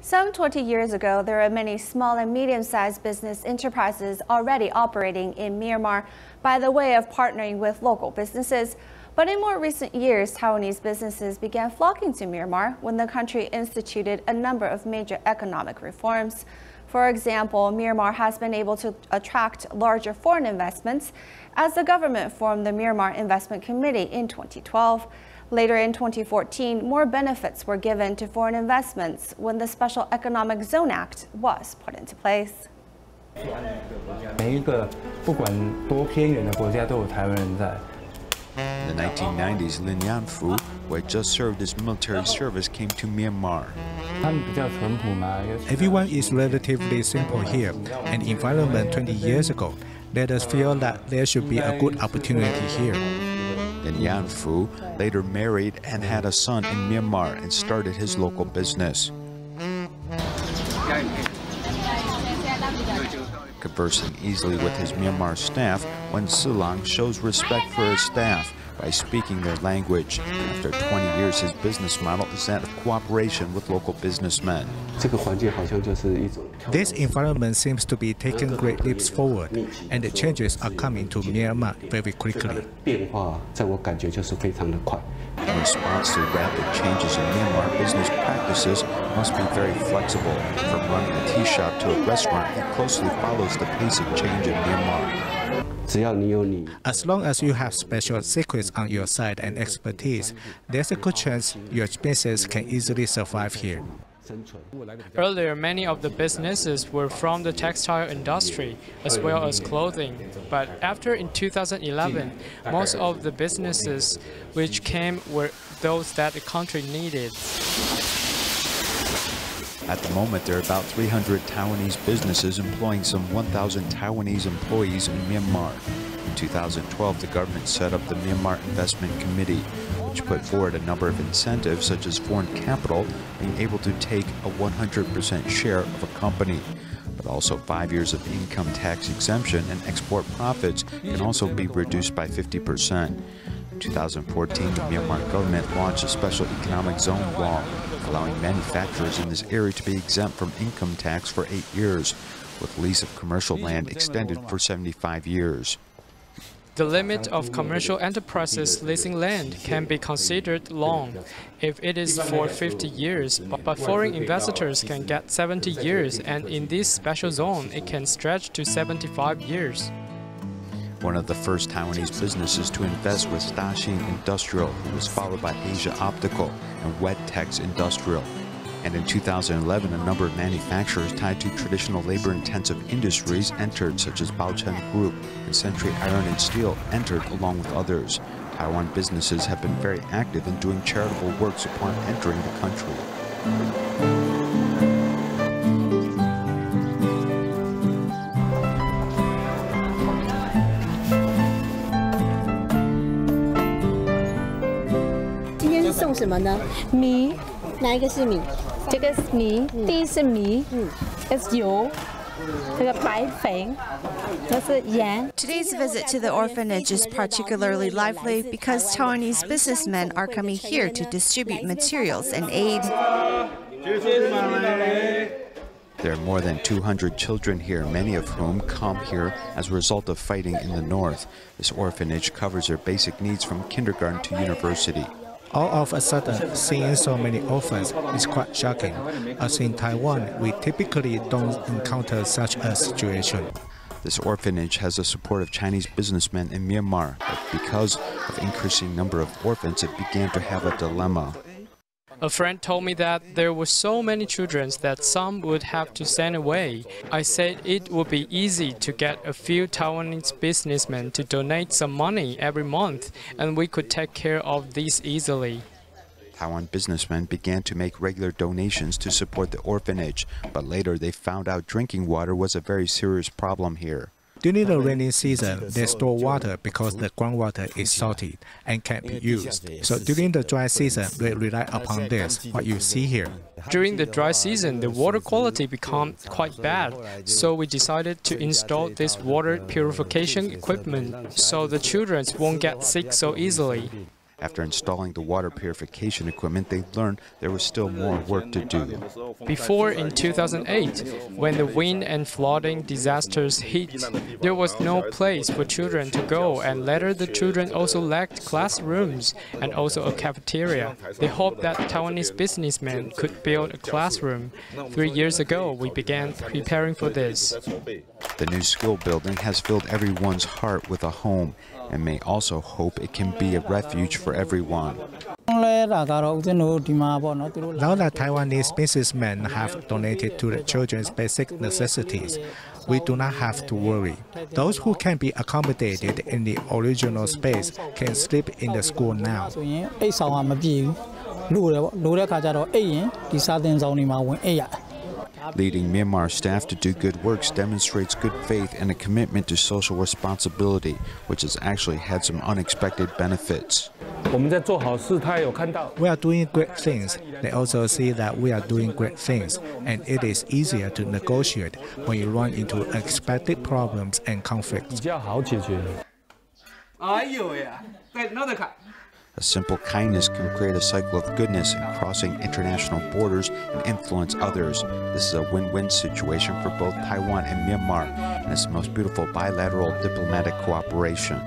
Some 20 years ago, there are many small and medium-sized business enterprises already operating in Myanmar by the way of partnering with local businesses. But in more recent years, Taiwanese businesses began flocking to Myanmar when the country instituted a number of major economic reforms. For example, Myanmar has been able to attract larger foreign investments as the government formed the Myanmar Investment Committee in 2012. Later in 2014, more benefits were given to foreign investments when the Special Economic Zone Act was put into place. 每一个不管多偏远的国家都有台湾人在。 In the 1990s, Lin Yanfu, who had just served his military service, came to Myanmar. Everyone is relatively simple here, and environment 20 years ago let us feel that there should be a good opportunity here. Lin Yanfu later married and had a son in Myanmar and started his local business. Conversing easily with his Myanmar staff, Wen Silang shows respect for his staff by speaking their language. After 20 years, his business model is that of cooperation with local businessmen. This environment seems to be taking great leaps forward, and the changes are coming to Myanmar very quickly. In response to rapid changes in Myanmar, business practices must be very flexible. From running a tea shop to a restaurant, he closely follows the pace of change in Myanmar. As long as you have special secrets on your side and expertise, there's a good chance your business can easily survive here. Earlier, many of the businesses were from the textile industry, as well as clothing. But after in 2011, most of the businesses which came were those that the country needed. At the moment, there are about 300 Taiwanese businesses employing some 1,000 Taiwanese employees in Myanmar. In 2012, the government set up the Myanmar Investment Committee, which put forward a number of incentives such as foreign capital being able to take a 100% share of a company. But also 5 years of income tax exemption and export profits can also be reduced by 50%. In 2014, the Myanmar government launched a special economic zone law, allowing manufacturers in this area to be exempt from income tax for 8 years, with lease of commercial land extended for 75 years. The limit of commercial enterprises leasing land can be considered long if it is for 50 years, but foreign investors can get 70 years, and in this special zone, it can stretch to 75 years. One of the first Taiwanese businesses to invest was Daxing Industrial, who was followed by Asia Optical and Wedtex Industrial. And in 2011, a number of manufacturers tied to traditional labor-intensive industries entered, such as Baochen Group and Century Iron and Steel entered along with others. Taiwan businesses have been very active in doing charitable works upon entering the country. Mì，哪一个是米？这个是米，第一是米，这是油，这个白粉，这是盐。 Today's visit to the orphanage is particularly lively because Taiwanese businessmen are coming here to distribute materials and aid. There are more than 200 children here, many of whom come here as a result of fighting in the north. This orphanage covers their basic needs from kindergarten to university. All of a sudden, seeing so many orphans is quite shocking, as in Taiwan, we typically don't encounter such a situation. This orphanage has the support of Chinese businessmen in Myanmar, but because of increasing number of orphans, it began to have a dilemma. A friend told me that there were so many children that some would have to send away. I said it would be easy to get a few Taiwanese businessmen to donate some money every month, and we could take care of these easily. Taiwan businessmen began to make regular donations to support the orphanage, but later they found out drinking water was a very serious problem here. During the rainy season, they store water because the groundwater is salty and can't be used. So during the dry season, they rely upon this, what you see here. During the dry season, the water quality becomes quite bad, so we decided to install this water purification equipment so the children won't get sick so easily. After installing the water purification equipment, they learned there was still more work to do. Before, in 2008, when the wind and flooding disasters hit, there was no place for children to go, and later the children also lacked classrooms and also a cafeteria. They hoped that Taiwanese businessmen could build a classroom. 3 years ago, we began preparing for this. The new school building has filled everyone's heart with a home and may also hope it can be a refuge for everyone. Now that Taiwanese businessmen have donated to the children's basic necessities, we do not have to worry. Those who can be accommodated in the original space can sleep in the school now. Leading Myanmar staff to do good works demonstrates good faith and a commitment to social responsibility, which has actually had some unexpected benefits. We are doing great things. They also see that we are doing great things, and it is easier to negotiate when you run into unexpected problems and conflicts. A simple kindness can create a cycle of goodness in crossing international borders and influence others. This is a win-win situation for both Taiwan and Myanmar, and it's the most beautiful bilateral diplomatic cooperation.